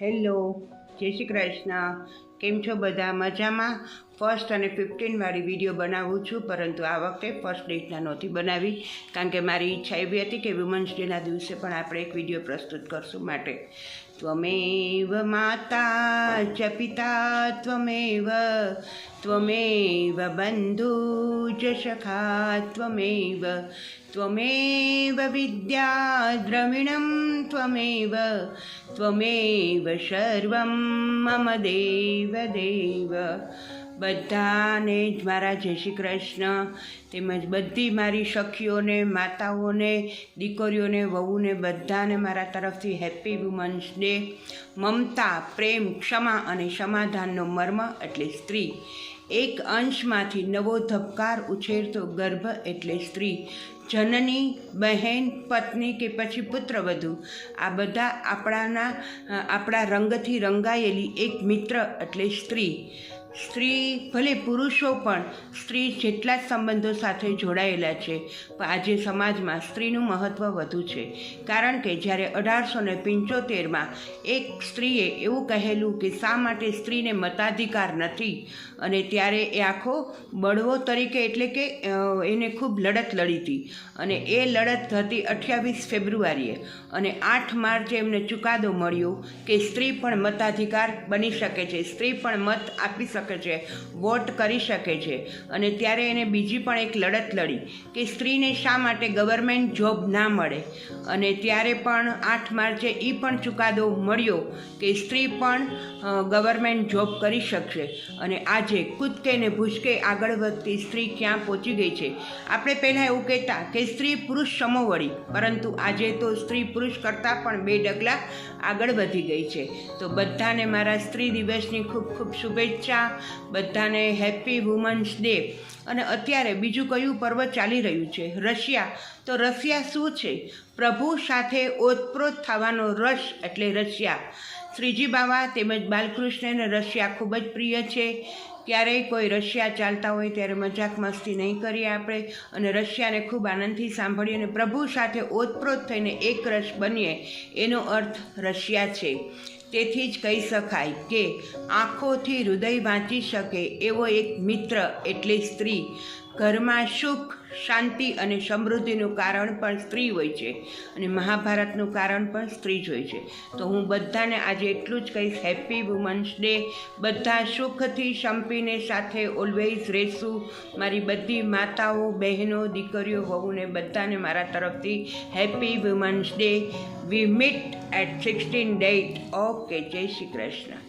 Hello, જય શ્રી કૃષ્ણ. કેમ છો બધા? મજામાં? ફર્સ્ટ અને 15 વાળી વિડીયો બનાવું છું, પરંતુ આ વખતે ફર્સ્ટ ડેટના નહોતી બનાવી, કારણ કે મારી ઈચ્છા એવી હતી કે વુમન્સ ડેના દિવસે પણ આપણે એક વિડીયો પ્રસ્તુત કરશું. માટે ત્વમેવ માતા ચ પિતા ત્વમેવ ત્વમેવ બંધુ ચ સખા ત્વમેવ ત્વમેવ વિદ્યા દ્રવિણમ ત્વમેવ ત્વમેવ સર્વમ મમ દેવ દેવ. બધાને જ મારા જય શ્રી કૃષ્ણ. તેમજ બધી મારી સખીઓને, માતાઓને, દીકરીઓને, વહુને બધાને મારા તરફથી હેપી વુમન્સ ડે. મમતા, પ્રેમ, ક્ષમા અને સમાધાનનો મર્મ એટલે સ્ત્રી. એક અંશમાંથી નવો ધબકાર ઉછેરતો ગર્ભ એટલે સ્ત્રી. જનની, બહેન, પત્ની કે પછી પુત્રવધુ, આ બધા આપણા રંગથી રંગાયેલી એક મિત્ર એટલે સ્ત્રી. સ્ત્રી ભલે પુરુષો પણ સ્ત્રી જેટલા જ સંબંધો સાથે જોડાયેલા છે, પણ આજે સમાજમાં સ્ત્રીનું મહત્ત્વ વધુ છે. કારણ કે જ્યારે 1875માં એક સ્ત્રીએ એવું કહેલું કે શા માટે સ્ત્રીને મતાધિકાર નથી, અને ત્યારે એ આખો બળવો તરીકે, એટલે કે એને ખૂબ લડત લડી હતી. અને એ લડત હતી 28 ફેબ્રુઆરીએ, અને 8 માર્ચે એમને ચુકાદો મળ્યો કે સ્ત્રી પણ મતાધિકાર બની શકે છે, સ્ત્રી પણ મત આપી શકે છે, વોટ કરી શકે છે. અને ત્યારે એને બીજી પણ એક લડત લડી કે સ્ત્રીને શા માટે ગવર્મેન્ટ જોબ ના મળે, અને ત્યારે પણ 8 માર્ચે એ પણ ચુકાદો મળ્યો કે સ્ત્રી પણ ગવર્મેન્ટ જોબ કરી શકશે. અને આજે કૂદકે ને ભૂસકે આગળ વધતી સ્ત્રી ક્યાં પહોંચી ગઈ છે. આપણે પહેલાં એવું કહેતા કે સ્ત્રી પુરુષ સમોવડી, પરંતુ આજે તો સ્ત્રી પુરુષ કરતાં પણ 2 ડગલા આગળ વધી ગઈ છે. તો બધાને મારા સ્ત્રી દિવસની ખૂબ ખૂબ શુભેચ્છા. બધાને હેપી વુમન્સ ડે. અને અત્યારે બીજું કયું પર્વ ચાલી રહ્યું છે? રશિયા. તો રશિયા શું છે? પ્રભુ સાથે ઓતપ્રોત થવાનો રસ એટલે રશિયા. શ્રીજી બાવા તેમજ બાલકૃષ્ણને રશિયા ખૂબ જ પ્રિય છે. ક્યારેય કોઈ રશિયા ચાલતા હોય ત્યારે મજાક મસ્તી નહીં કરીએ આપણે, અને રશિયાને ખૂબ આનંદથી સાંભળીએ અને પ્રભુ સાથે ઓતપ્રોત થઈને એક રસ બનીએ, એનો અર્થ રશિયા છે. તેથી જ કહી શકાય કે આંખોથી હૃદય વાંચી શકે એવો એક મિત્ર એટલે સ્ત્રી. ઘરમાં સુખ, શાંતિ અને સમૃદ્ધિનું કારણ પણ સ્ત્રી હોય છે, અને મહાભારતનું કારણ પણ સ્ત્રી જ હોય છે. તો હું બધાને આજે એટલું જ કહીશ, હેપી વુમન્સ ડે. બધા સુખથી સંપીને સાથે ઓલવેઝ રહેશું. મારી બધી માતાઓ, બહેનો, દીકરીઓ, વહુને બધાને મારા તરફથી happy women's day. We meet at 16 date. Okay, જય શ્રી કૃષ્ણ.